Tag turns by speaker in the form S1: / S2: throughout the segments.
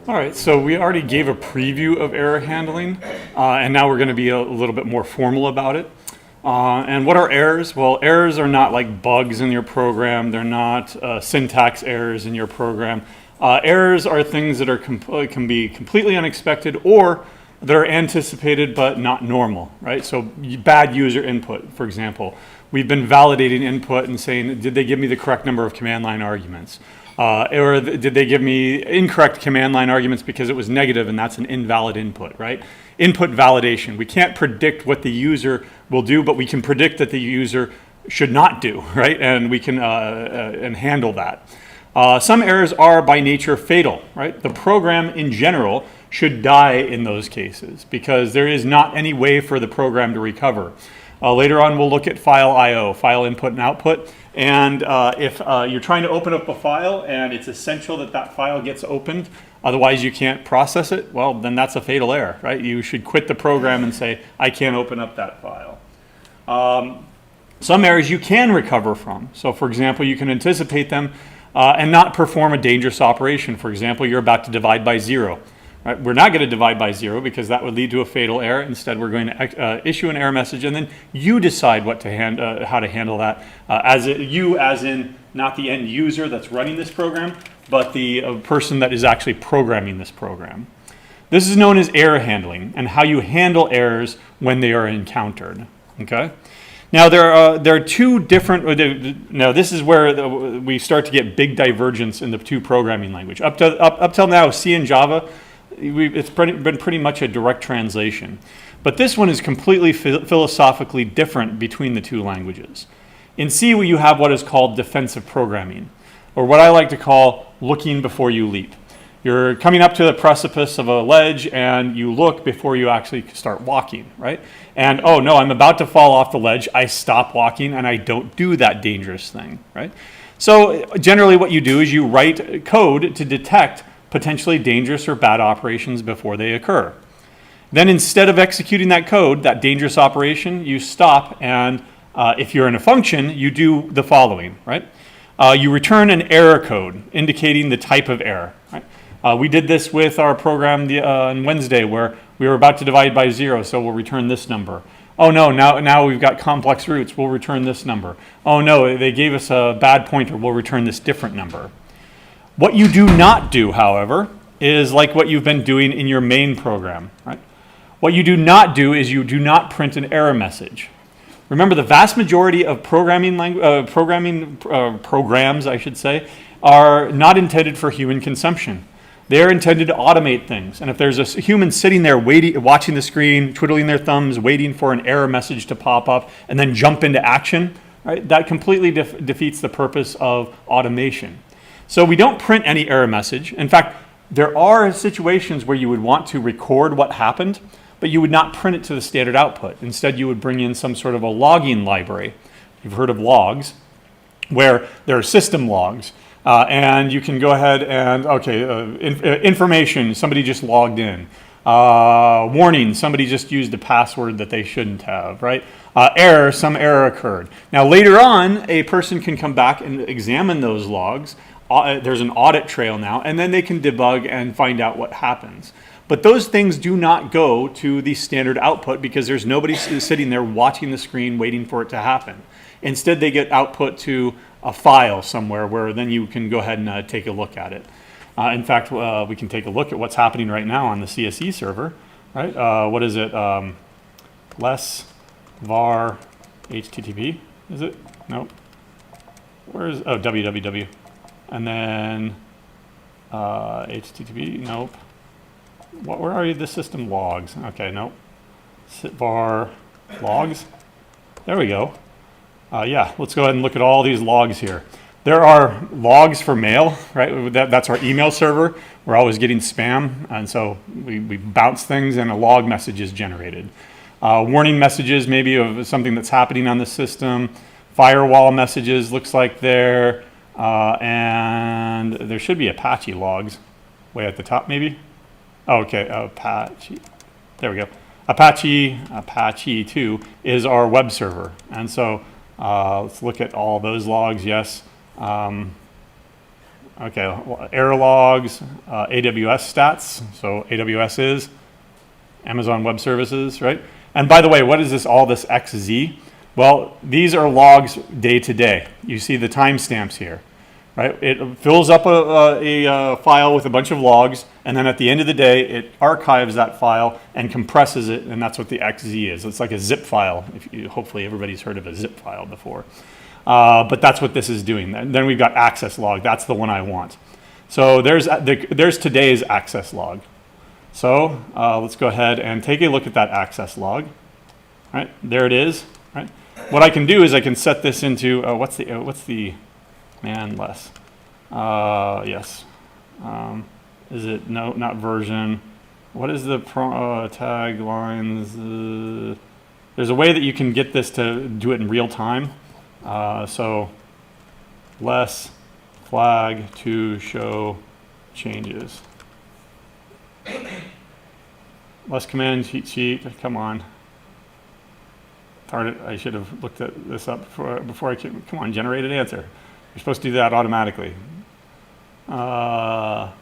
S1: All right, so we already gave a preview of error handling, and now we're going to be a little bit more formal about it. And what are errors? Well, errors are not like bugs in your program. They're not syntax errors in your program. Errors are things that are can be completely unexpected or that are anticipated but not normal, right? So bad user input, for example. We've been validating input and saying, did they give me the correct number of command line arguments? Or did they give me incorrect command line arguments because it was negative and that's an invalid input, right? Input validation. We can't predict what the user will do, but we can predict that the user should not do, right? And we can and handle that. Some errors are by nature fatal, right? The program in general should die in those cases because there is not any way for the program to recover. Later on, we'll look at file I/O, file input and output. And if you're trying to open up a file and it's essential that that file gets opened, otherwise you can't process it, well, then that's a fatal error, right? You should quit the program and say, I can't open up that file. Some errors you can recover from. So for example, you can anticipate them and not perform a dangerous operation. For example, you're about to divide by 0. Right? We're not going to divide by 0 because that would lead to a fatal error. Instead, we're going to issue an error message, and then you decide what to how to handle that. You, as in not the end user that's running this program, but the person that is actually programming this program. This is known as error handling, and how you handle errors when they are encountered. Okay. Now there are two different. Now this is where we start to get big divergence in the two programming language. Up till now, C and Java. It's been pretty much a direct translation. But this one is completely philosophically different between the two languages. In C, you have what is called defensive programming, or what I like to call looking before you leap. You're coming up to the precipice of a ledge and you look before you actually start walking, right? And oh no, I'm about to fall off the ledge. I stop walking and I don't do that dangerous thing, right? So generally what you do is you write code to detect potentially dangerous or bad operations before they occur. Then instead of executing that code, that dangerous operation, you stop and if you're in a function, you do the following, right? You return an error code indicating the type of error, right? We did this with our program on Wednesday where we were about to divide by 0, so we'll return this number. Oh no, now we've got complex roots, we'll return this number. Oh no, they gave us a bad pointer, we'll return this different number. What you do not do, however, is like what you've been doing in your main program, right? What you do not do is you do not print an error message. Remember, the vast majority of programs, I should say, are not intended for human consumption. They're intended to automate things. And if there's a human sitting there watching the screen, twiddling their thumbs, waiting for an error message to pop up, and then jump into action, right, that completely defeats the purpose of automation. So we don't print any error message. In fact, there are situations where you would want to record what happened, but you would not print it to the standard output. Instead, you would bring in some sort of a logging library. You've heard of logs, where there are system logs. And you can go ahead and, information, somebody just logged in. Warning, somebody just used a password that they shouldn't have, right? Error, some error occurred. Now later on, a person can come back and examine those logs. There's an audit trail now, and then they can debug and find out what happens. But those things do not go to the standard output because there's nobody sitting there watching the screen waiting for it to happen. Instead, they get output to a file somewhere where then you can go ahead and take a look at it. In fact, we can take a look at what's happening right now on the CSE server, right? What is it? Less var HTTP, is it? Nope. www. And then HTTP, nope. Where are the system logs? Okay, nope. Var logs. There we go. Yeah, let's go ahead and look at all these logs here. There are logs for mail, right? That's our email server. We're always getting spam, and so we bounce things and a log message is generated. Warning messages maybe of something that's happening on the system. Firewall messages looks like there. And there should be Apache logs way at the top maybe. Oh, okay, Apache. There we go. Apache 2 is our web server. And so let's look at all those logs. Yes. Okay, well, error logs, AWS stats. So AWS is Amazon Web Services, right? And by the way, what is this, all this XZ? Well, these are logs day to day. You see the timestamps here, right? It fills up a file with a bunch of logs, and then at the end of the day, it archives that file and compresses it, and that's what the XZ is. It's like a zip file. Hopefully everybody's heard of a zip file before. But that's what this is doing. Then we've got access log. That's the one I want. So there's today's access log. So let's go ahead and take a look at that access log. Right, there it is. Right. What I can do is I can set this into what's the man less? Yes. Is it no? Not version. What is the taglines? There's a way that you can get this to do it in real time. So less flag to show changes. Less command cheat sheet. Come on. Darn it, I should have looked at this up before I came. Come on, generate an answer. You're supposed to do that automatically. Tail.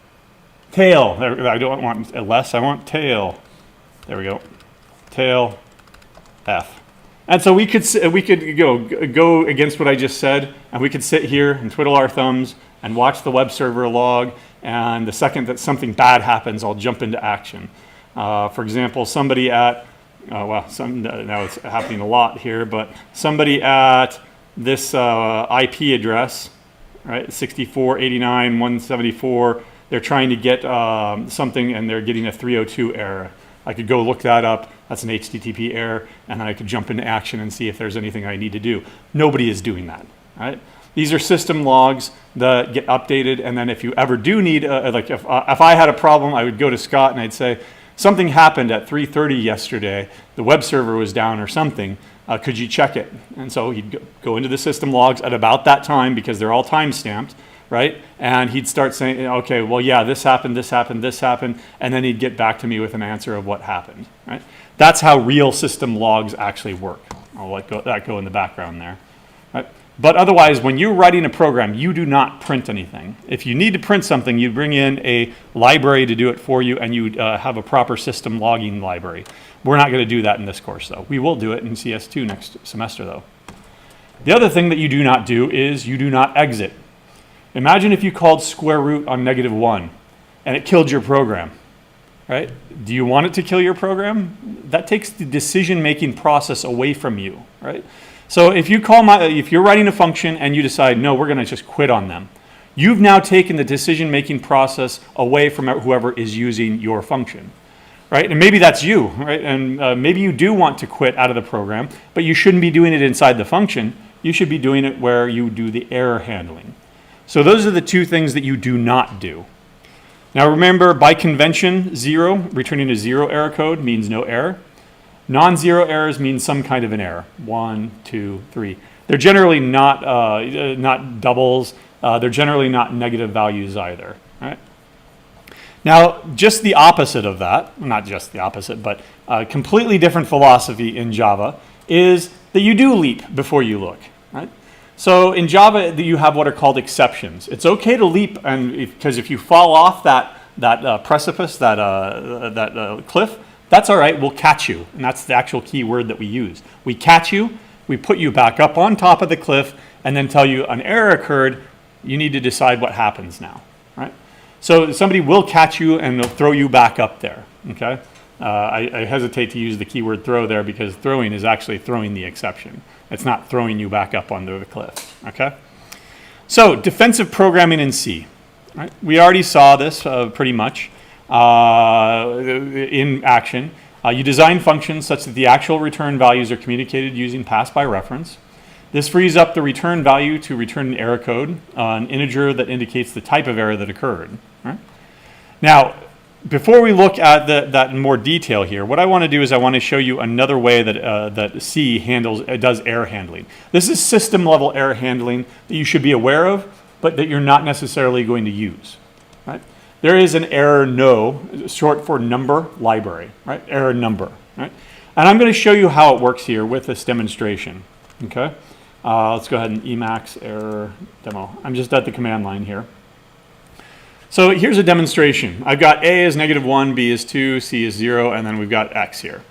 S1: There, I don't want less. I want tail. There we go. Tail F. And so we could go against what I just said, and we could sit here and twiddle our thumbs and watch the web server log. And the second that something bad happens, I'll jump into action. For example, somebody at now it's happening a lot here, but somebody at this IP address, right, 64.89.174, they're trying to get something and they're getting a 302 error. I could go look that up. That's an HTTP error, and then I could jump into action and see if there's anything I need to do. Nobody is doing that, right? These are system logs that get updated, and then if you ever do need, like if I had a problem, I would go to Scott and I'd say, something happened at 3:30 yesterday, the web server was down or something, could you check it? And so he'd go into the system logs at about that time because they're all time stamped, right? And he'd start saying, okay, well, yeah, this happened, this happened, this happened, and then he'd get back to me with an answer of what happened, right? That's how real system logs actually work. I'll let that go in the background there, right? But otherwise, when you're writing a program, you do not print anything. If you need to print something, you bring in a library to do it for you, and you have a proper system logging library. We're not going to do that in this course, though. We will do it in CS2 next semester, though. The other thing that you do not do is you do not exit. Imagine if you called square root on -1, and it killed your program, right? Do you want it to kill your program? That takes the decision-making process away from you, right? So if you're writing a function and you decide, no, we're going to just quit on them, you've now taken the decision-making process away from whoever is using your function, right? And maybe that's you, right? And maybe you do want to quit out of the program, but you shouldn't be doing it inside the function. You should be doing it where you do the error handling. So those are the two things that you do not do. Now remember, by convention, 0, returning a 0 error code means no error. Non-zero errors mean some kind of an error. 1, 2, 3. They're generally not doubles. They're generally not negative values either. Right? Now, just the opposite of that, not just the opposite, but a completely different philosophy in Java is that you do leap before you look. Right? So in Java, you have what are called exceptions. It's okay to leap, and because if you fall off that precipice, that cliff, that's all right, we'll catch you. And that's the actual key word that we use. We catch you, we put you back up on top of the cliff, and then tell you an error occurred, you need to decide what happens now, right? So somebody will catch you and they'll throw you back up there, okay? I hesitate to use the keyword throw there because throwing is actually throwing the exception. It's not throwing you back up onto the cliff, okay? So defensive programming in C, right? We already saw this pretty much. In action. You design functions such that the actual return values are communicated using pass by reference. This frees up the return value to return an error code, an integer that indicates the type of error that occurred. Right? Now, before we look at that in more detail here, what I want to do is I want to show you another way that C does error handling. This is system level error handling that you should be aware of, but that you're not necessarily going to use. Right? There is an error no, short for number library, right? Error number, right? And I'm going to show you how it works here with this demonstration, okay? Let's go ahead and Emacs error demo. I'm just at the command line here. So here's a demonstration. I've got A is -1, B is 2, C is 0, and then we've got X here.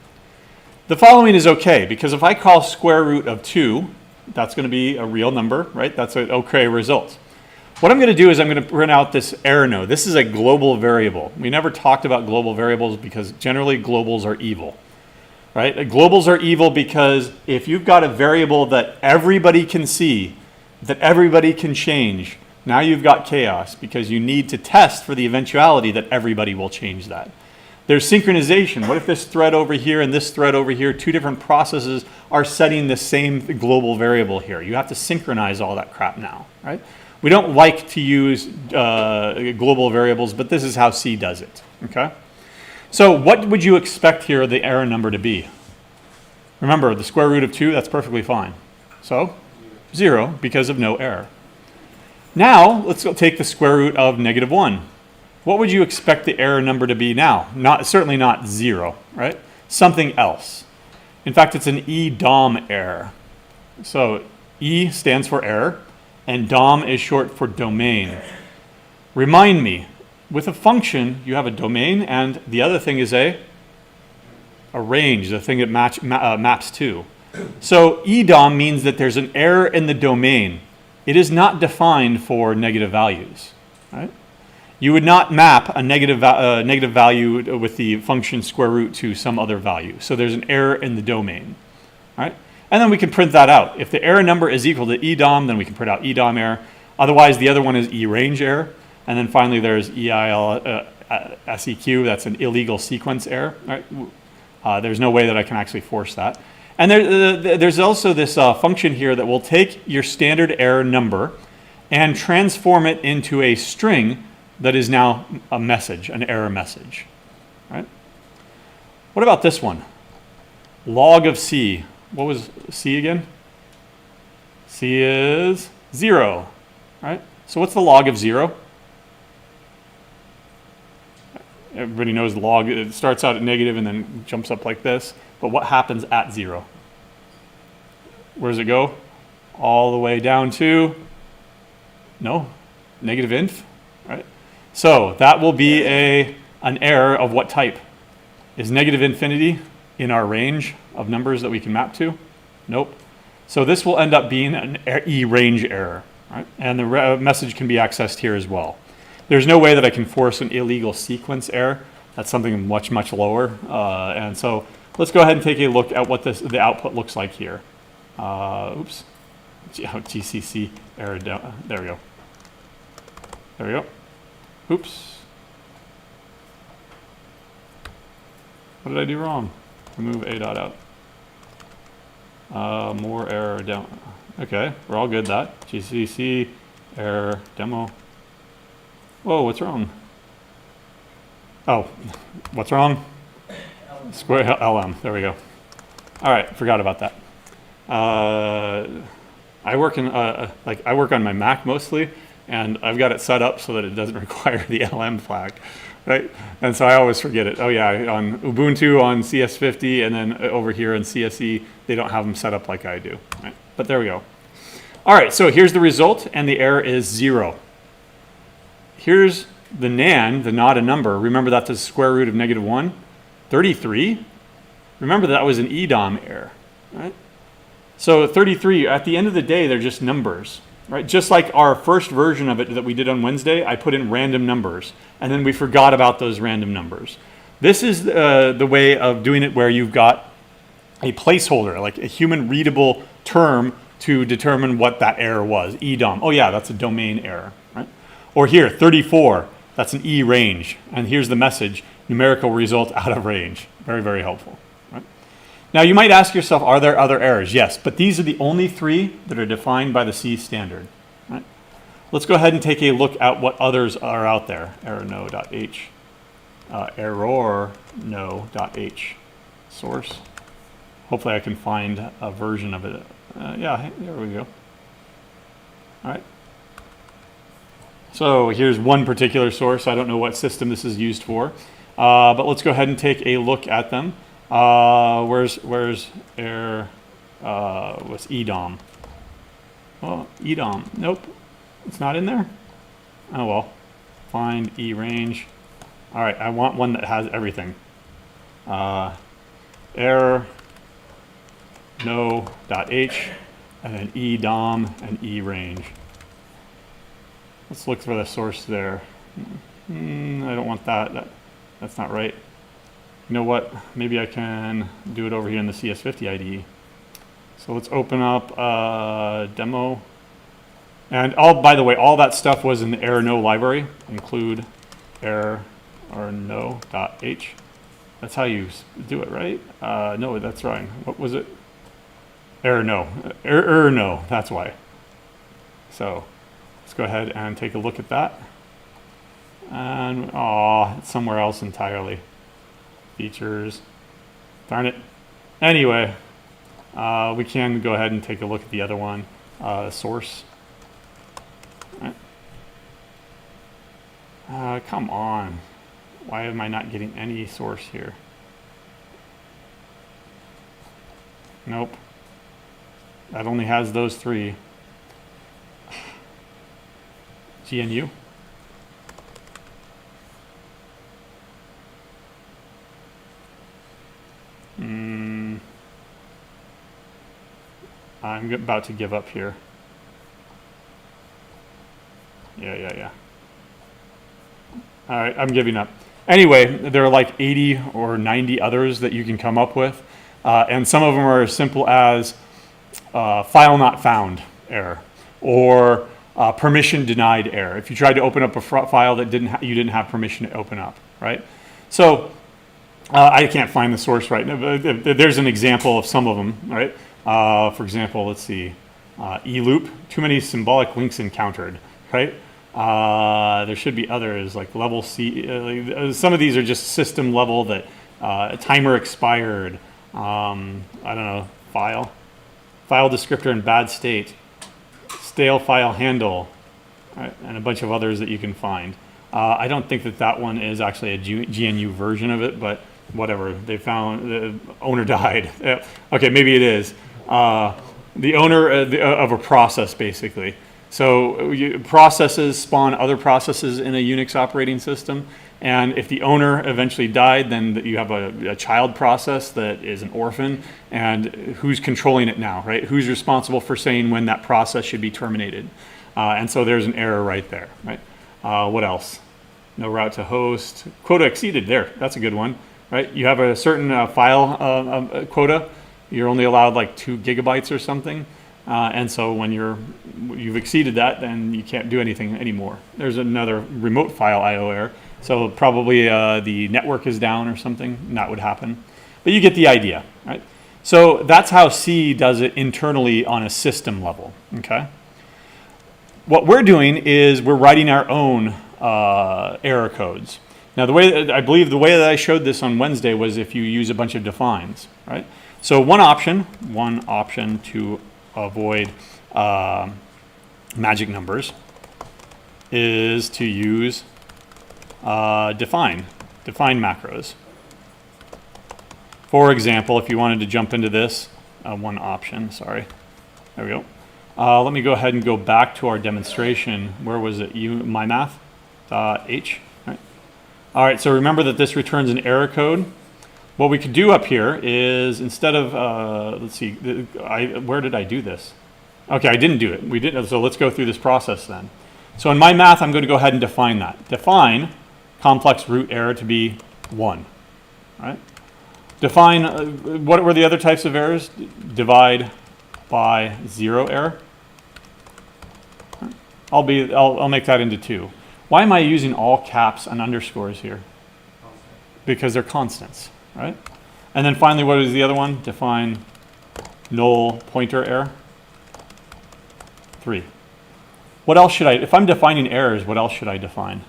S1: The following is okay, because if I call square root of 2, that's going to be a real number, right? That's an okay result. What I'm going to do is I'm going to print out this error node. This is a global variable. We never talked about global variables because generally globals are evil, right? Globals are evil because if you've got a variable that everybody can see, that everybody can change, now you've got chaos because you need to test for the eventuality that everybody will change that. There's synchronization. What if this thread over here and this thread over here, two different processes are setting the same global variable here? You have to synchronize all that crap now, right? We don't like to use global variables, but this is how C does it, okay? So what would you expect here the error number to be? Remember, the square root of 2, that's perfectly fine. So 0 because of no error. Now, let's go take the square root of -1. What would you expect the error number to be now? Certainly not 0, right? Something else. In fact, it's an EDOM error. So E stands for error, and DOM is short for domain. Remind me, with a function, you have a domain, and the other thing is a range, the thing it maps to. So EDOM means that there's an error in the domain. It is not defined for negative values, right? You would not map a negative value with the function square root to some other value. So there's an error in the domain, right? And then we can print that out. If the error number is equal to EDOM, then we can print out EDOM error. Otherwise, the other one is ERange error. And then finally, there's EILSEQ. That's an illegal sequence error, right? There's no way that I can actually force that. And there's also this function here that will take your standard error number and transform it into a string that is now a message, an error message, right? What about this one? Log of C. What was C again? C is 0, right? So what's the log of 0? Everybody knows the log. It starts out at negative and then jumps up like this. But what happens at 0? Where does it go? All the way down to, negative inf, right? So that will be an error of what type? Is negative infinity in our range of numbers that we can map to? Nope. So this will end up being an ERange error, right? And the message can be accessed here as well. There's no way that I can force an illegal sequence error. That's something much, much lower. And so let's go ahead and take a look at what the output looks like here. Oops. GCC error down. There we go. There we go. Oops. What did I do wrong? Remove a dot out. More error down. Okay, we're all good that. GCC error demo. Whoa, what's wrong? Oh, what's wrong? Square LM. There we go. All right, forgot about that. I work on my Mac mostly, and I've got it set up so that it doesn't require the LM flag, right? And so I always forget it. Oh yeah, on Ubuntu on CS50 and then over here in CSE, they don't have them set up like I do, right? But there we go. All right, so here's the result, and the error is 0. Here's the NaN, the not a number. Remember that's the square root of -1. 33. Remember that was an EDOM error, right? So 33, at the end of the day, they're just numbers, right? Just like our first version of it that we did on Wednesday, I put in random numbers, and then we forgot about those random numbers. This is the way of doing it where you've got a placeholder, like a human readable term to determine what that error was, EDOM. Oh yeah, that's a domain error, right? Or here, 34, that's an ERange, and here's the message, numerical result out of range. Very, very helpful. Now you might ask yourself, are there other errors? Yes, but these are the only 3 that are defined by the C standard. Right? Let's go ahead and take a look at what others are out there. Errorno.h, errorno.h source. Hopefully I can find a version of it. Yeah, there we go. All right. So here's one particular source. I don't know what system this is used for, but let's go ahead and take a look at them. Where's error? What's EDOM? Well, EDOM. Nope, it's not in there. Oh well. find E range. All right, I want one that has everything. Error, no.h, and then E DOM and E range. Let's look for the source there. I don't want that. That's not right. You know what? Maybe I can do it over here in the CS50 IDE. So let's open up demo. And by the way, all that stuff was in the error no library. Include error or no.h. That's how you do it, right? No, that's wrong. What was it? Error no. Error no. That's why. So let's go ahead and take a look at that. And it's somewhere else entirely. Features. Darn it. Anyway, we can go ahead and take a look at the other one. Source. Right. Come on. Why am I not getting any source here? Nope. That only has those three. GNU. I'm about to give up here. Yeah. All right, I'm giving up. Anyway, there are like 80 or 90 others that you can come up with. And some of them are as simple as file not found error or permission denied error. If you tried to open up a file that you didn't have permission to open up, right? So I can't find the source right now, but there's an example of some of them, right? For example, let's see, eloop, too many symbolic links encountered, right? There should be others like level C. Some of these are just system level that timer expired. I don't know, file descriptor in bad state, stale file handle, right? And a bunch of others that you can find. I don't think that one is actually a GNU version of it, but whatever. They found the owner died. Okay, maybe it is. The owner of a process, basically. So processes spawn other processes in a Unix operating system. And if the owner eventually died, then you have a child process that is an orphan. And who's controlling it now, right? Who's responsible for saying when that process should be terminated? And so there's an error right there, right? What else? No route to host. Quota exceeded. There, that's a good one, right? You have a certain file quota. You're only allowed like 2 gigabytes or something. And so when you've exceeded that, then you can't do anything anymore. There's another remote file IO error. So probably the network is down or something, and that would happen. But you get the idea, right? So that's how C does it internally on a system level, okay? What we're doing is we're writing our own error codes. Now, I believe the way that I showed this on Wednesday was if you use a bunch of defines, right? So one option to avoid magic numbers is to use define macros. For example, if you wanted to jump into this, one option, sorry, there we go. Let me go ahead and go back to our demonstration. Where was it? mymath.h. All right, so remember that this returns an error code. What we could do up here is instead of, let's see, where did I do this? Okay, I didn't do it. We didn't. So let's go through this process then. So in my math, I'm going to go ahead and define that. Define complex root error to be 1. Right? Define, what were the other types of errors? Divide by 0 error. I'll make that into 2. Why am I using all caps and underscores here? Because they're constants, right? And then finally, what is the other one? Define null pointer error. 3. What else should if I'm defining errors, what else should I define?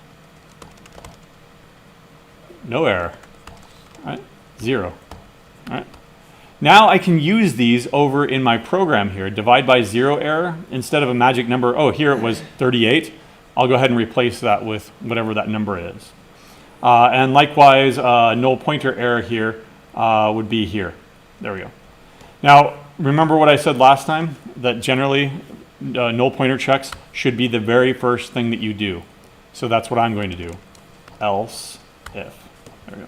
S1: No error, right? 0, right? Now I can use these over in my program here. Divide by 0 error, instead of a magic number, oh, here it was 38. I'll go ahead and replace that with whatever that number is. And likewise, null pointer error here would be here. There we go. Now, remember what I said last time? That generally, null pointer checks should be the very first thing that you do. So that's what I'm going to do. Else if. There we go.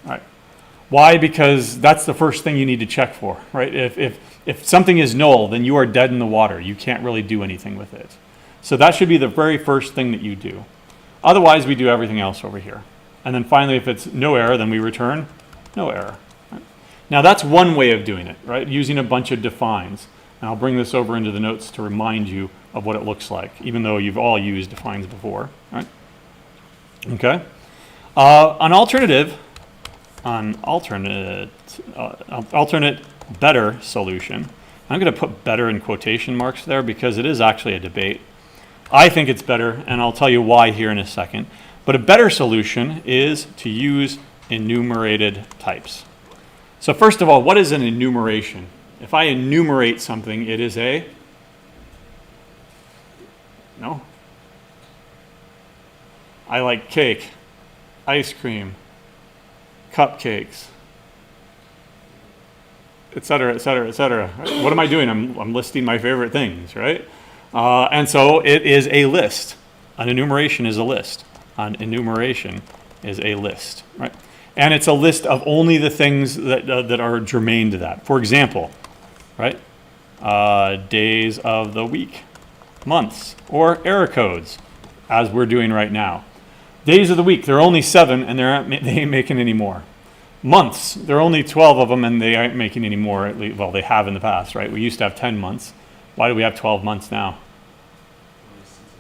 S1: All right. Why? Because that's the first thing you need to check for, right? If something is null, then you are dead in the water. You can't really do anything with it. So that should be the very first thing that you do. Otherwise, we do everything else over here. And then finally, if it's no error, then we return no error. Right? Now that's one way of doing it, right? Using a bunch of defines. And I'll bring this over into the notes to remind you of what it looks like, even though you've all used defines before, right? Okay. An alternate better solution. I'm going to put better in quotation marks there because it is actually a debate. I think it's better, and I'll tell you why here in a second. But a better solution is to use enumerated types. So first of all, what is an enumeration? If I enumerate something, it is a... No? I like cake, ice cream, cupcakes, etc., etc., etc. What am I doing? I'm listing my favorite things, right? And so it is a list. An enumeration is a list. An enumeration is a list, right? And it's a list of only the things that are germane to that. For example, right? Days of the week, months, or error codes, as we're doing right now. Days of the week, there are only 7, and they ain't making any more. Months, there are only 12 of them, and they aren't making any more. Well, they have in the past, right? We used to have 10 months. Why do we have 12 months now?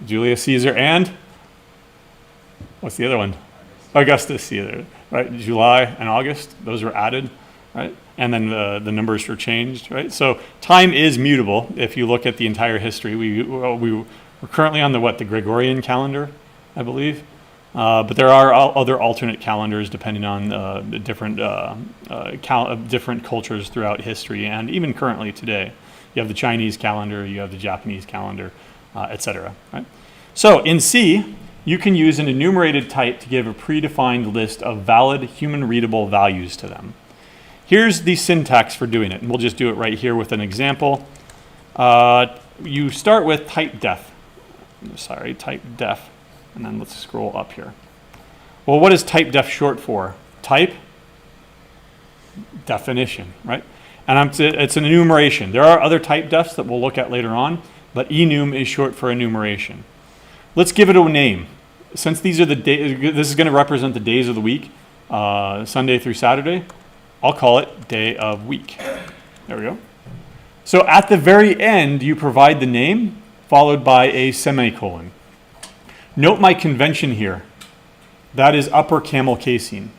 S1: Julius Caesar and? What's the other one? Augustus Caesar, right? July and August, those were added, right? And then the numbers were changed, right? So time is mutable. If you look at the entire history, we're currently on the Gregorian calendar, I believe. But there are other alternate calendars depending on the different cultures throughout history and even currently today. You have the Chinese calendar, you have the Japanese calendar, etc. Right? So in C, you can use an enumerated type to give a predefined list of valid human readable values to them. Here's the syntax for doing it, and we'll just do it right here with an example. You start with type def, and then let's scroll up here. Well, what is type def short for? Type definition, right? And it's an enumeration. There are other type defs that we'll look at later on, but enum is short for enumeration. Let's give it a name. Since these are the days, this is going to represent the days of the week, Sunday through Saturday, I'll call it day of week. There we go. So at the very end, you provide the name followed by a semicolon. Note my convention here. That is upper camel casing,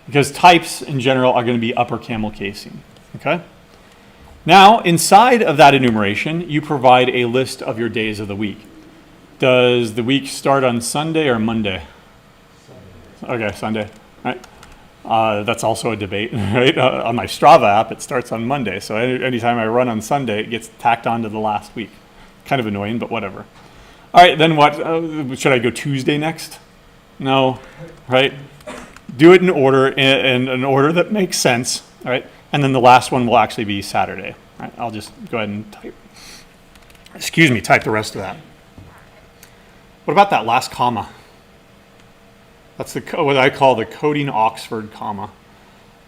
S1: because types in general are going to be upper camel casing. Okay? Now, inside of that enumeration, you provide a list of your days of the week. Does the week start on Sunday or Monday? Sunday. Okay, Sunday. Right. That's also a debate, right? On my Strava app, it starts on Monday. So anytime I run on Sunday, it gets tacked on to the last week. Kind of annoying, but whatever. All right, then what? Should I go Tuesday next? No, right? Do it in order, in an order that makes sense, all right? And then the last one will actually be Saturday. All right, I'll just go ahead and type the rest of that. What about that last comma? That's what I call the coding Oxford comma.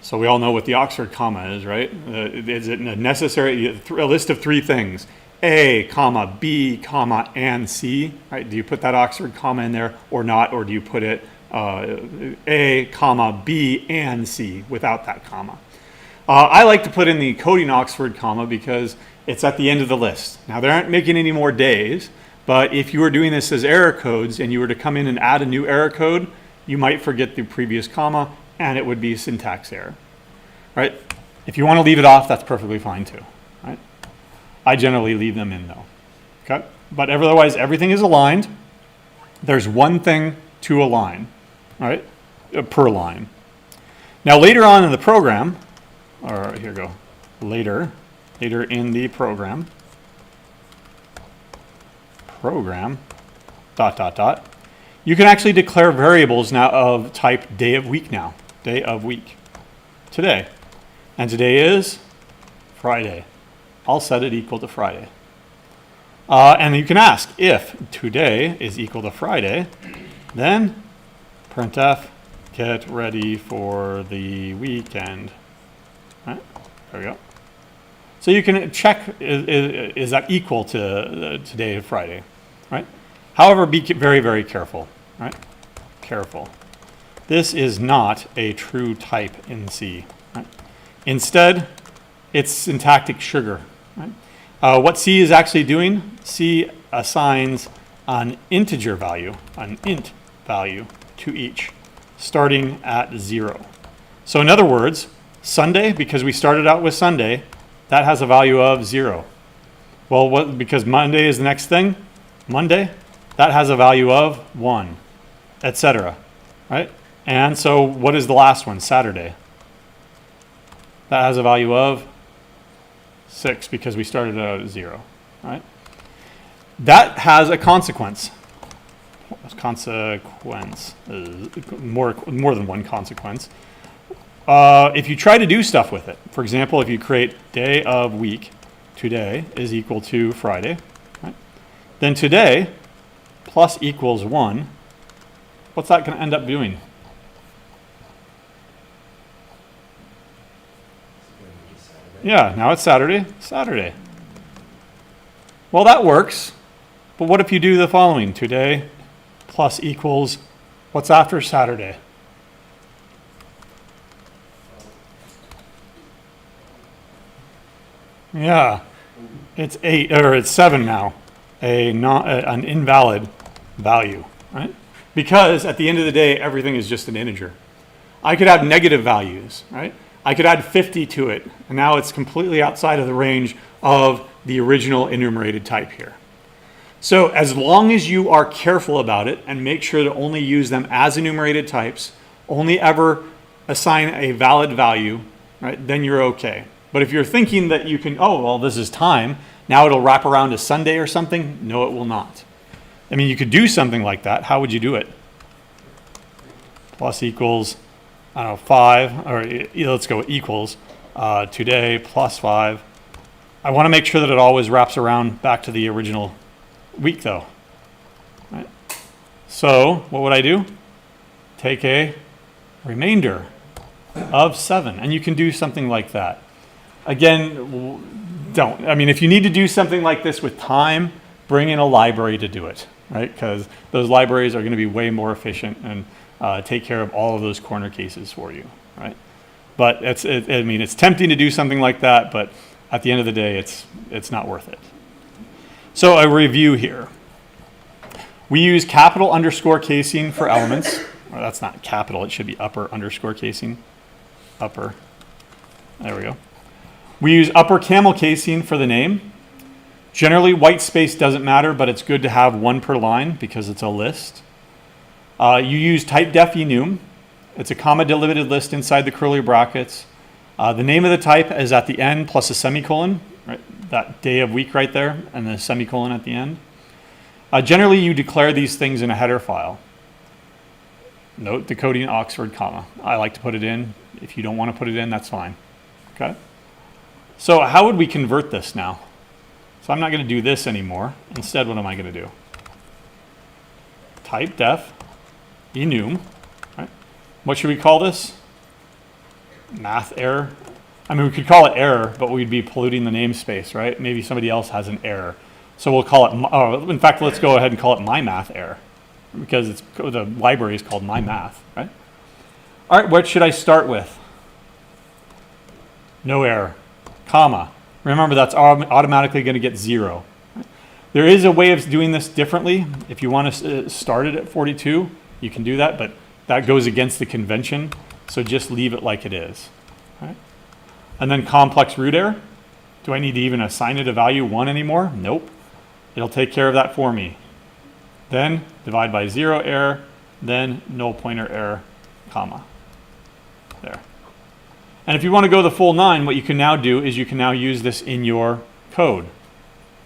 S1: So we all know what the Oxford comma is, right? Is it necessary? A list of 3 things. A, comma, B, comma, and C, right? Do you put that Oxford comma in there or not? Or do you put it A, comma, B, and C without that comma? I like to put in the coding Oxford comma because it's at the end of the list. Now, they aren't making any more days, but if you were doing this as error codes and you were to come in and add a new error code, you might forget the previous comma and it would be a syntax error, right? If you want to leave it off, that's perfectly fine too, right? I generally leave them in though, okay? But otherwise, everything is aligned. There's one thing to align, right? Per line. Now later on in the program, or here we go, later in the program, you can actually declare variables now of type day of week now, day of week, today. And today is Friday. I'll set it equal to Friday. And you can ask if today is equal to Friday, then printf get ready for the weekend. Right? There we go. So you can check, is that equal to today of Friday, right? However, be very, very careful, right? Careful. This is not a true type in C. Right? Instead, it's syntactic sugar. Right? What C is actually doing, C assigns an integer value, an int value to each, starting at 0. So in other words, Sunday, because we started out with Sunday, that has a value of 0. Well, because Monday is the next thing, Monday, that has a value of 1, etc. Right? And so what is the last one, Saturday? That has a value of 6 because we started out at 0. Right? That has a consequence. Consequence is more than one consequence. If you try to do stuff with it, for example, if you create day of week, today is equal to Friday, right? Then today plus equals 1, what's that going to end up doing? Yeah, now it's Saturday, Saturday. Well, that works, but what if you do the following? Today plus equals, what's after Saturday? Yeah, it's 8 or it's 7 now, an invalid value, right? Because at the end of the day, everything is just an integer. I could have negative values, right? I could add 50 to it, and now it's completely outside of the range of the original enumerated type here. So as long as you are careful about it and make sure to only use them as enumerated types, only ever assign a valid value, right, then you're okay. But if you're thinking that you can, oh, well, this is time, now it'll wrap around to Sunday or something, no, it will not. I mean, you could do something like that. How would you do it? Plus equals, I don't know, 5, or let's go equals, today plus 5. I want to make sure that it always wraps around back to the original week, though. Right? So what would I do? Take a remainder of 7, and you can do something like that. Again, don't. I mean, if you need to do something like this with time, bring in a library to do it, right? Because those libraries are going to be way more efficient and take care of all of those corner cases for you, right? But I mean, it's tempting to do something like that, but at the end of the day, it's not worth it. So a review here. We use capital underscore casing for elements. Well, that's not capital, it should be upper underscore casing. Upper. There we go. We use upper camel casing for the name. Generally, white space doesn't matter, but it's good to have 1 per line because it's a list. You use type def enum. It's a comma delimited list inside the curly brackets. The name of the type is at the end plus a semicolon, right? That day of week right there, and the semicolon at the end. Generally, you declare these things in a header file. Note decoding Oxford comma. I like to put it in. If you don't want to put it in, that's fine. Okay. So how would we convert this now? So I'm not going to do this anymore. Instead, what am I going to do? Type def enum. Right? What should we call this? Math error. I mean, we could call it error, but we'd be polluting the namespace, right? Maybe somebody else has an error. So we'll call it, in fact, let's go ahead and call it my math error because the library is called my math, right? All right, what should I start with? No error, comma. Remember, that's automatically going to get 0. There is a way of doing this differently. If you want to start it at 42, you can do that, but that goes against the convention. So just leave it like it is. Right? And then complex root error. Do I need to even assign it a value 1 anymore? Nope. It'll take care of that for me. Then divide by 0 error, then null pointer error, comma. There. And if you want to go the full 9, what you can now do is you can now use this in your code.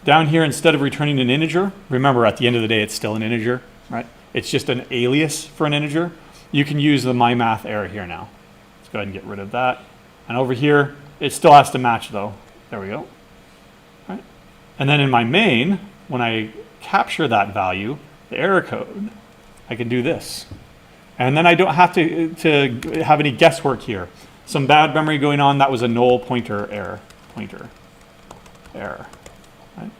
S1: Down here, instead of returning an integer, remember at the end of the day it's still an integer, right? It's just an alias for an integer. You can use the my math error here now. Let's go ahead and get rid of that. And over here, it still has to match though. There we go. Right. And then in my main, when I capture that value, the error code, I can do this. And then I don't have to have any guesswork here. Some bad memory going on, that was a null pointer error. Right?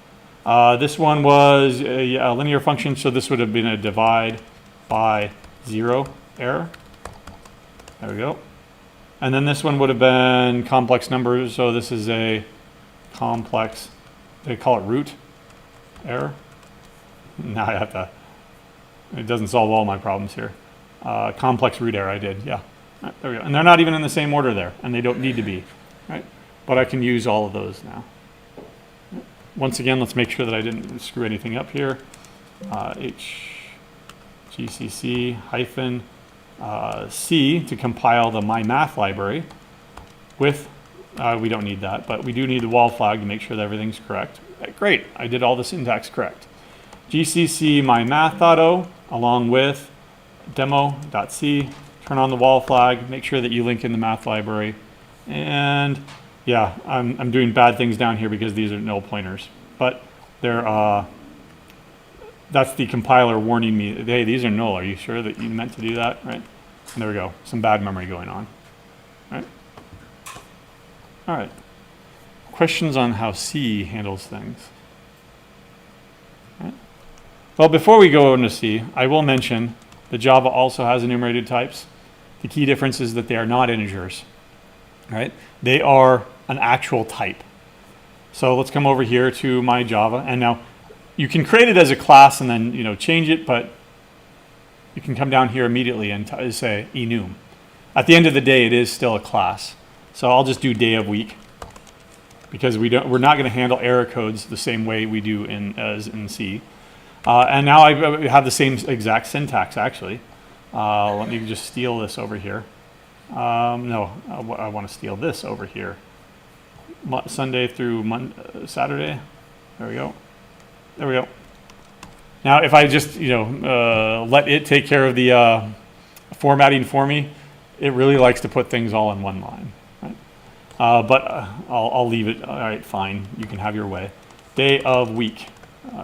S1: This one was a linear function, so this would have been a divide by 0 error. There we go. And then this one would have been complex numbers, so this is a complex, they call it root error. Now I have to, it doesn't solve all my problems here. Complex root error I did, yeah. Right, there we go. And they're not even in the same order there, and they don't need to be, right? But I can use all of those now. Once again, let's make sure that I didn't screw anything up here. GCC hyphen C to compile the mymath library with, we don't need that, but we do need the wall flag to make sure that everything's correct. Great, I did all the syntax correct. GCC mymath.o along with demo.c, turn on the wall flag, make sure that you link in the math library. And yeah, I'm doing bad things down here because these are null pointers, but they're, that's the compiler warning me, hey, these are null. Are you sure that you meant to do that? Right? And there we go. Some bad memory going on. Right? All right. Questions on how C handles things? Right. Well, before we go into C, I will mention that Java also has enumerated types. The key difference is that they are not integers. Right? They are an actual type. So let's come over here to my Java, and now you can create it as a class and then change it, but you can come down here immediately and say enum. At the end of the day, it is still a class. So I'll just do day of week because we're not going to handle error codes the same way we do as in C. And now I have the same exact syntax actually. Let me just steal this over here. No, I want to steal this over here. Sunday through Saturday. There we go. There we go. Now, if I just, let it take care of the formatting for me, it really likes to put things all in one line. Right? But I'll leave it. All right, fine. You can have your way. Day of week,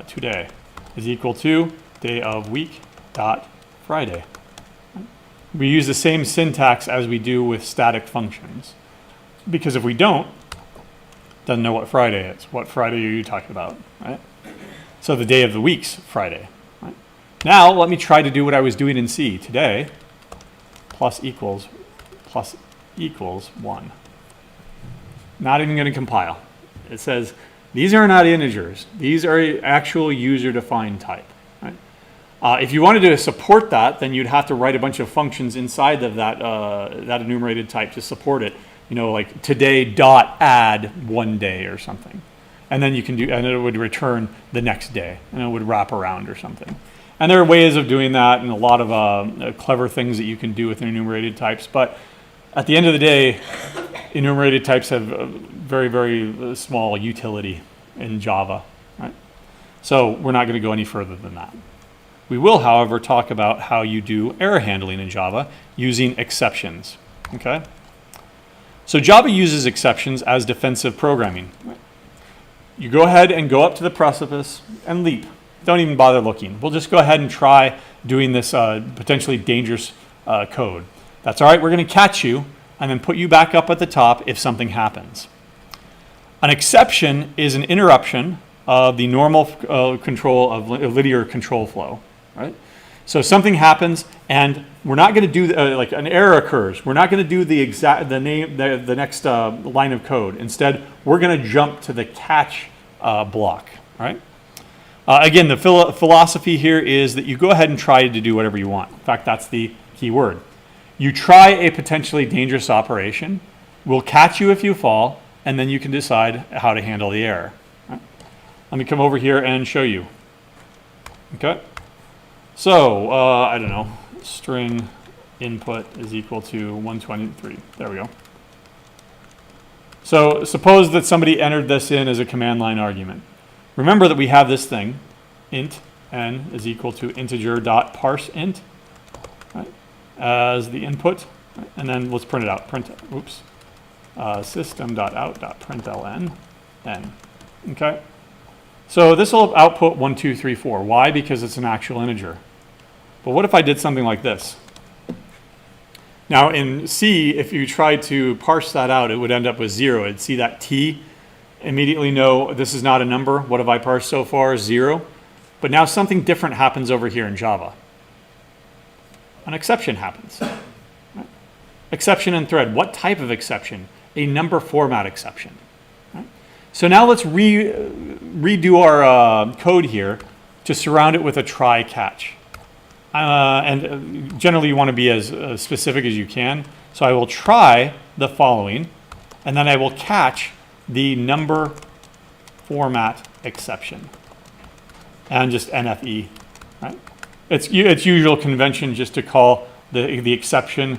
S1: today, is equal to day of week dot Friday. We use the same syntax as we do with static functions. Because if we don't, it doesn't know what Friday is. What Friday are you talking about, right? So the day of the week's Friday. Right? Now let me try to do what I was doing in C. Today plus equals 1. Not even going to compile. It says these are not integers. These are an actual user-defined type. Right? If you wanted to support that, then you'd have to write a bunch of functions inside of that that enumerated type to support it. Like today dot add one day or something. And then you can do, and it would return the next day, and it would wrap around or something. And there are ways of doing that, and a lot of clever things that you can do with enumerated types. But at the end of the day, enumerated types have a very, very small utility in Java, right? So we're not going to go any further than that. We will, however, talk about how you do error handling in Java using exceptions. Okay? So Java uses exceptions as defensive programming. You go ahead and go up to the precipice and leap. Don't even bother looking. We'll just go ahead and try doing this potentially dangerous code. That's all right. We're going to catch you and then put you back up at the top if something happens. An exception is an interruption of the normal control of linear control flow. Right? So something happens, and we're not going to do like an error occurs. We're not going to do the next line of code. Instead, we're going to jump to the catch block. Right? Again, the philosophy here is that you go ahead and try to do whatever you want. In fact, that's the key word. You try a potentially dangerous operation. We'll catch you if you fall, and then you can decide how to handle the error. Right? Let me come over here and show you. Okay. So, I don't know, string input is equal to 123. There we go. So suppose that somebody entered this in as a command line argument. Remember that we have this thing, int n is equal to integer.parseInt, right, as the input. Right? And then let's print it out. System.out.println n. Okay. So this will output 1, 2, 3, 4. Why? Because it's an actual integer. But what if I did something like this? Now in C, if you tried to parse that out, it would end up with 0. It'd see that T, immediately know this is not a number. What have I parsed so far? 0. But now something different happens over here in Java. An exception happens. Right? Exception in thread. What type of exception? A number format exception. Right? So now let's redo our code here to surround it with a try catch. And generally you want to be as specific as you can. So I will try the following, and then I will catch the number format exception. And just NFE, right? It's usual convention just to call the exception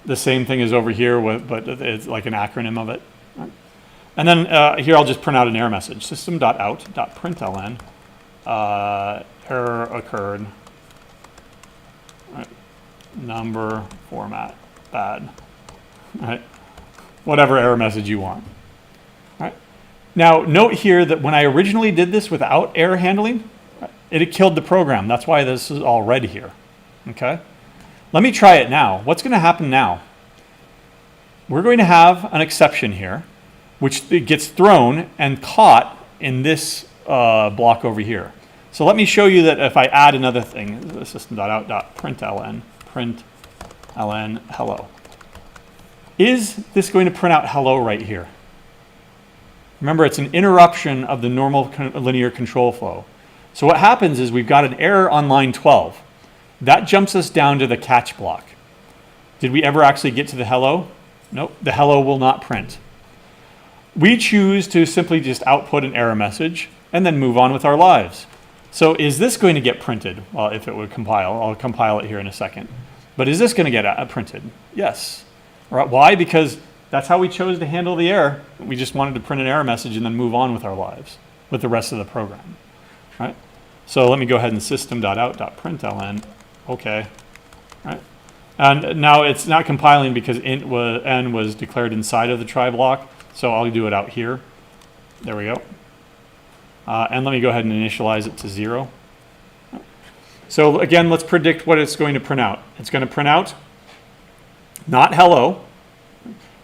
S1: the same thing as over here, but it's like an acronym of it. Right? And then here I'll just print out an error message. System.out.println, error occurred, right? Number format bad, right? Whatever error message you want. Right? Now note here that when I originally did this without error handling, it had killed the program. That's why this is all red here. Okay? Let me try it now. What's going to happen now? We're going to have an exception here, which gets thrown and caught in this block over here. So let me show you that if I add another thing, system.out.println, println hello. Is this going to print out hello right here? Remember, it's an interruption of the normal linear control flow. So what happens is we've got an error on line 12. That jumps us down to the catch block. Did we ever actually get to the hello? Nope, the hello will not print. We choose to simply just output an error message and then move on with our lives. So is this going to get printed? Well, if it would compile, I'll compile it here in a second. But is this going to get printed? Yes. All right, why? Because that's how we chose to handle the error. We just wanted to print an error message and then move on with our lives, with the rest of the program. Right? So let me go ahead and system.out.println, okay, right? And now it's not compiling because n was declared inside of the try block, so I'll do it out here. There we go. And let me go ahead and initialize it to 0. So again, let's predict what it's going to print out. It's going to print out not hello.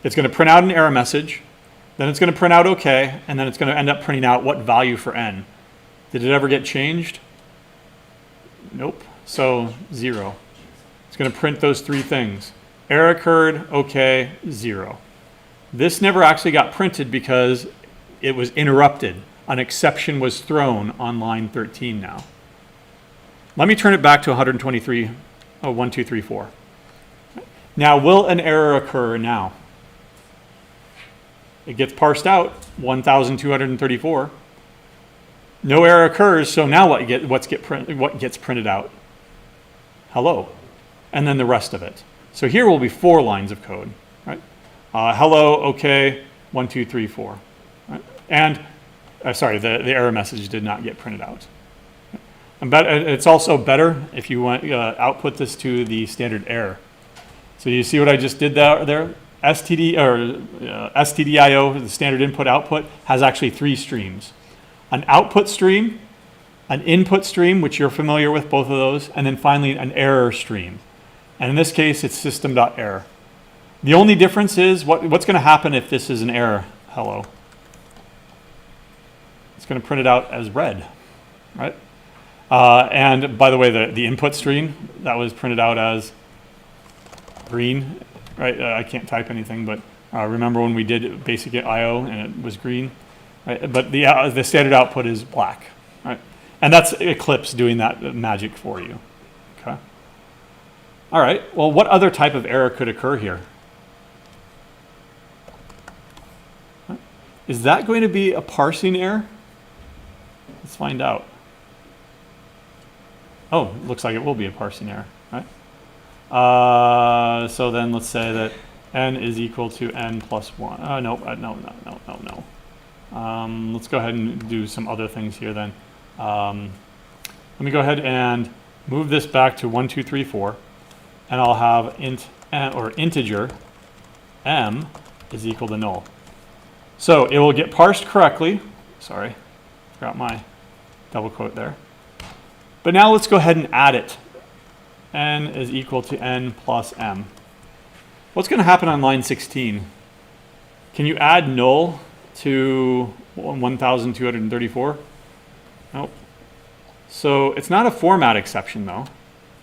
S1: It's going to print out an error message. Then it's going to print out okay, and then it's going to end up printing out what value for n. Did it ever get changed? Nope. So 0. It's going to print those three things. Error occurred, okay, 0. This never actually got printed because it was interrupted. An exception was thrown on line 13 now. Let me turn it back to 123, 1, 2, 3, 4. Now, will an error occur now? It gets parsed out, 1,234. No error occurs, so now what gets printed out? Hello, and then the rest of it. So here will be 4 lines of code, right? Hello, okay, 1, 2, 3, 4. Right? And sorry, the error message did not get printed out. But it's also better if you want output this to the standard error. So you see what I just did there? STDIO, the standard input output, has actually 3 streams. An output stream, an input stream, which you're familiar with, both of those, and then finally an error stream. And in this case, it's system.error. The only difference is what's going to happen if this is an error, hello. It's going to print it out as red, right? And by the way, the input stream, that was printed out as green, right? I can't type anything, but remember when we did basic I/O and it was green? Right? But the standard output is black, right? And that's Eclipse doing that magic for you, okay? All right, well, what other type of error could occur here? Is that going to be a parsing error? Let's find out. Oh, it looks like it will be a parsing error, right? So then let's say that n is equal to n plus 1. No. Let's go ahead and do some other things here then. Let me go ahead and move this back to 1, 2, 3, 4, and I'll have int or integer m is equal to null. So it will get parsed correctly. Sorry, forgot my double quote there. But now let's go ahead and add it. N is equal to n plus m. What's going to happen on line 16? Can you add null to 1,234? Nope. So it's not a format exception though.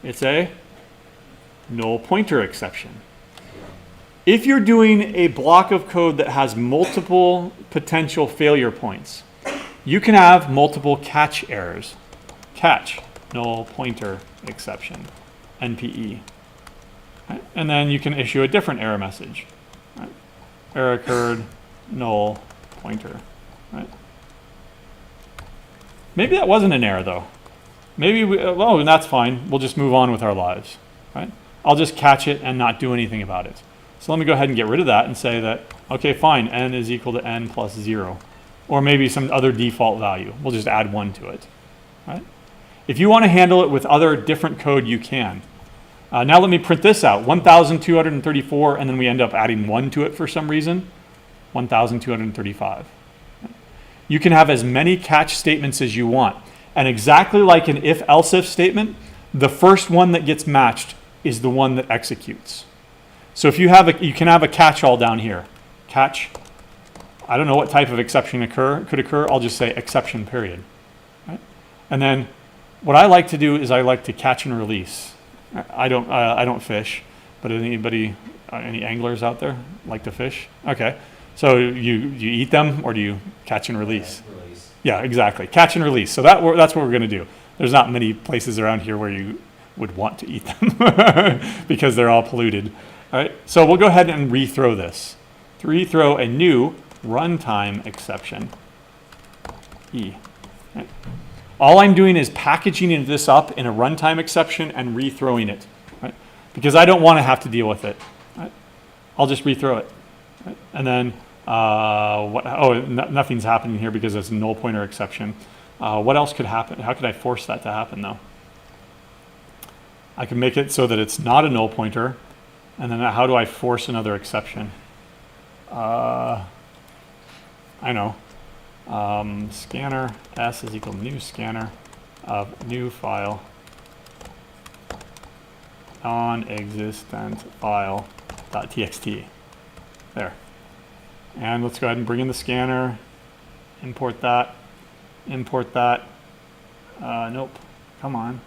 S1: It's a null pointer exception. If you're doing a block of code that has multiple potential failure points, you can have multiple catch errors. Catch, null pointer exception, NPE. Right? And then you can issue a different error message. Right? Error occurred, null pointer. Right? Maybe that wasn't an error though. Maybe, oh, that's fine. We'll just move on with our lives. Right? I'll just catch it and not do anything about it. So let me go ahead and get rid of that and say that, okay, fine, n is equal to n plus 0. Or maybe some other default value. We'll just add 1 to it. Right? If you want to handle it with other different code, you can. Now let me print this out, 1,234, and then we end up adding 1 to it for some reason, 1,235. You can have as many catch statements as you want. And exactly like an if-else-if statement, the first one that gets matched is the one that executes. So if you have you can have a catch-all down here. Catch, I don't know what type of exception could occur. I'll just say exception period. Right? And then what I like to do is I like to catch and release. I don't fish, but anybody, any anglers out there like to fish? Okay. So you eat them or do you catch and release? Release. Yeah, exactly. Catch and release. So that's what we're going to do. There's not many places around here where you would want to eat them because they're all polluted. All right, so we'll go ahead and rethrow this. To rethrow a new runtime exception, E. Right. All I'm doing is packaging this up in a runtime exception and rethrowing it, right? Because I don't want to have to deal with it. Right? I'll just rethrow it. Right? And then, nothing's happening here because it's a null pointer exception. What else could happen? How could I force that to happen though? I can make it so that it's not a null pointer. And then how do I force another exception? I know. Scanner s is equal to new scanner of new file, non-existent file.txt. There. And let's go ahead and bring in the scanner, import that, nope, come on.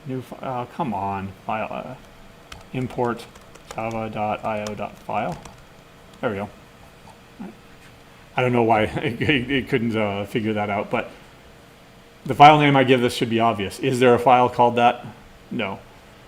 S1: New, come on, file, import java.io.file. There we go. I don't know why it couldn't figure that out, but the file name I give this should be obvious. Is there a file called that? No.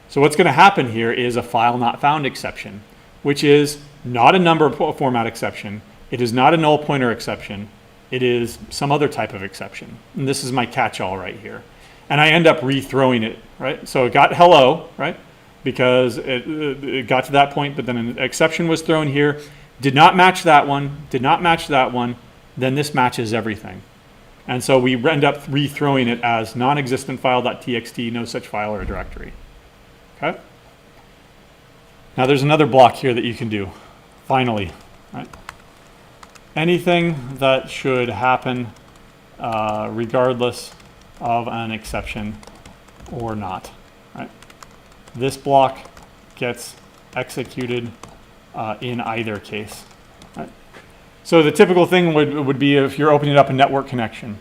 S1: So what's going to happen here is a file not found exception, which is not a number format exception. It is not a null pointer exception. It is some other type of exception. And this is my catch-all right here. And I end up rethrowing it, right? So it got hello, right? Because it got to that point, but then an exception was thrown here. Did not match that one, did not match that one, then this matches everything. And so we end up rethrowing it as non-existent file.txt, no such file or directory. Okay? Now there's another block here that you can do, finally, right? Anything that should happen regardless of an exception or not, right? This block gets executed in either case. Right? So the typical thing would be if you're opening up a network connection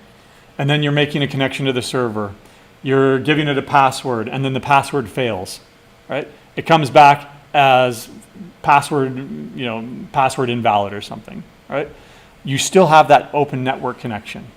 S1: and then you're making a connection to the server, you're giving it a password and then the password fails, right? It comes back as password invalid or something, right? You still have that open network connection.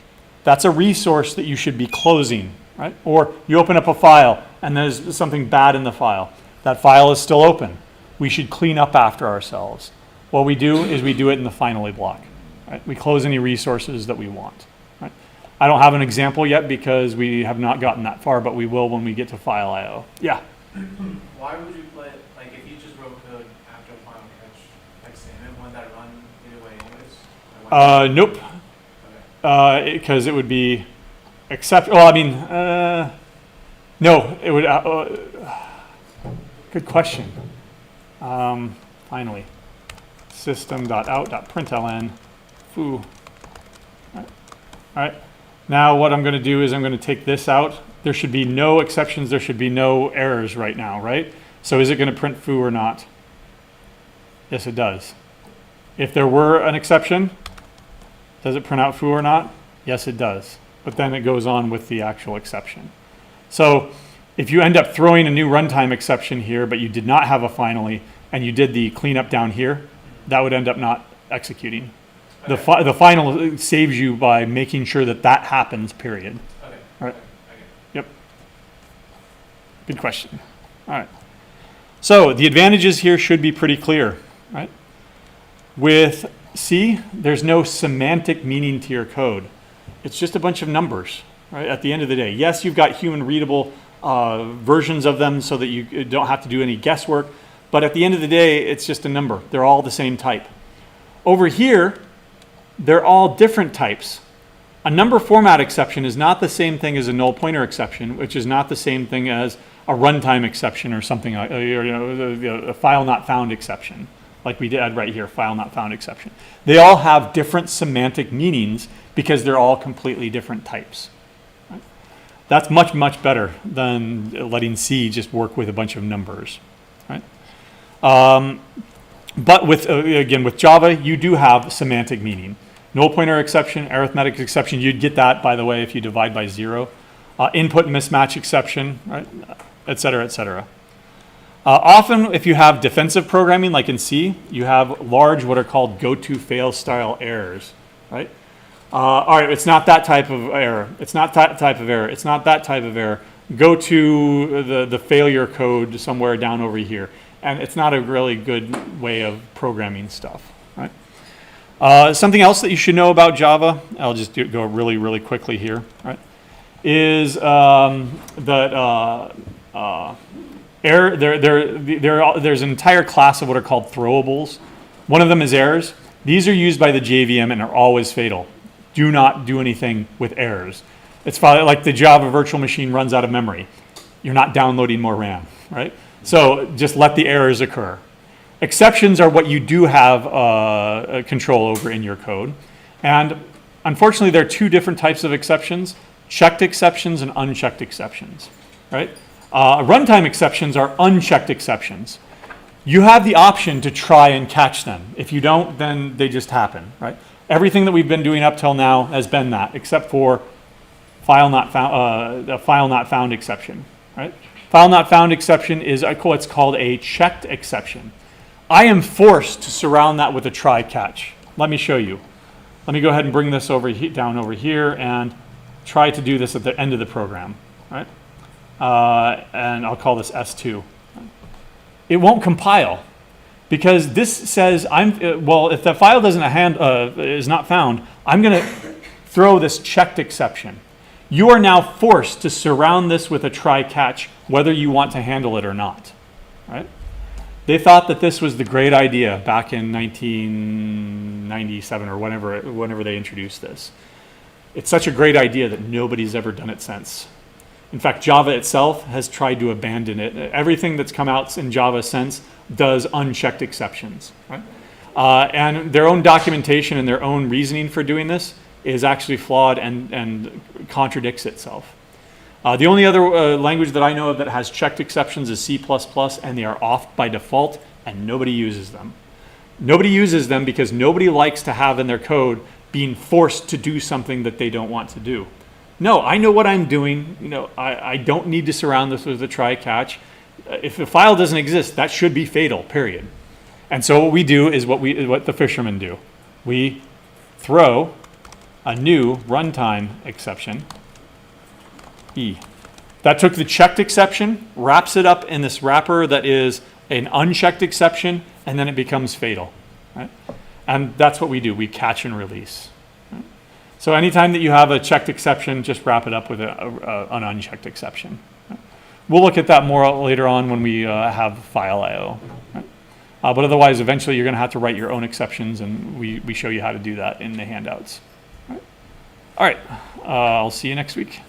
S1: That's a resource that you should be closing, right? Or you open up a file and there's something bad in the file. That file is still open. We should clean up after ourselves. What we do is we do it in the finally block, right? We close any resources that we want, right? I don't have an example yet because we have not gotten that far, but we will when we get to file IO. Yeah?
S2: Why would you play, like if you just wrote code after final catch, like Salmon, wouldn't that run either way anyways?
S1: Nope. Because it would be no, it would, good question. Finally, system.out.println, foo. All right. Now what I'm going to do is I'm going to take this out. There should be no exceptions. There should be no errors right now, right? So is it going to print foo or not? Yes, it does. If there were an exception, does it print out foo or not? Yes, it does. But then it goes on with the actual exception. So if you end up throwing a new runtime exception here, but you did not have a finally, and you did the cleanup down here, that would end up not executing. The final saves you by making sure that that happens, period.
S2: Okay.
S1: Right.
S2: Okay.
S1: Yep. Good question. All right. So the advantages here should be pretty clear, right? With C, there's no semantic meaning to your code. It's just a bunch of numbers, right? At the end of the day, yes, you've got human readable versions of them so that you don't have to do any guesswork, but at the end of the day, it's just a number. They're all the same type. Over here, they're all different types. A number format exception is not the same thing as a null pointer exception, which is not the same thing as a runtime exception or something, a file not found exception, like we did right here, file not found exception. They all have different semantic meanings because they're all completely different types. Right? That's much, much better than letting C just work with a bunch of numbers. Right? But with, again, with Java, you do have semantic meaning. Null pointer exception, arithmetic exception, you'd get that, by the way, if you divide by 0. Input mismatch exception, right? Et cetera, et cetera. Often, if you have defensive programming, like in C, you have large, what are called go-to-fail style errors, right? All right, it's not that type of error. It's not that type of error. It's not that type of error. Go to the failure code somewhere down over here. And it's not a really good way of programming stuff, right? Something else that you should know about Java, I'll just go really, really quickly here, right? Is that there's an entire class of what are called throwables. One of them is errors. These are used by the JVM and are always fatal. Do not do anything with errors. It's probably like the Java virtual machine runs out of memory. You're not downloading more RAM, right? So just let the errors occur. Exceptions are what you do have control over in your code. And unfortunately, there are two different types of exceptions: checked exceptions and unchecked exceptions, right? Runtime exceptions are unchecked exceptions. You have the option to try and catch them. If you don't, then they just happen, right? Everything that we've been doing up till now has been that, except for file not found exception, right? File not found exception is what's called a checked exception. I am forced to surround that with a try catch. Let me show you. Let me go ahead and bring this down over here and try to do this at the end of the program, right? And I'll call this S2. It won't compile because this says if the file is not found, I'm going to throw this checked exception. You are now forced to surround this with a try catch, whether you want to handle it or not, right? They thought that this was the great idea back in 1997 or whenever they introduced this. It's such a great idea that nobody's ever done it since. In fact, Java itself has tried to abandon it. Everything that's come out in Java since does unchecked exceptions, right? And their own documentation and their own reasoning for doing this is actually flawed and contradicts itself. The only other language that I know of that has checked exceptions is C++, and they are off by default, and nobody uses them. Nobody uses them because nobody likes to have in their code being forced to do something that they don't want to do. No, I know what I'm doing. I don't need to surround this with a try catch. If the file doesn't exist, that should be fatal, period. And so what we do is what the fishermen do. We throw a new runtime exception, E. That took the checked exception, wraps it up in this wrapper that is an unchecked exception, and then it becomes fatal, right? And that's what we do. We catch and release. Right? So anytime that you have a checked exception, just wrap it up with an unchecked exception. Right? We'll look at that more later on when we have file I/O. Right? But otherwise, eventually, you're going to have to write your own exceptions, and we show you how to do that in the handouts. All right. I'll see you next week.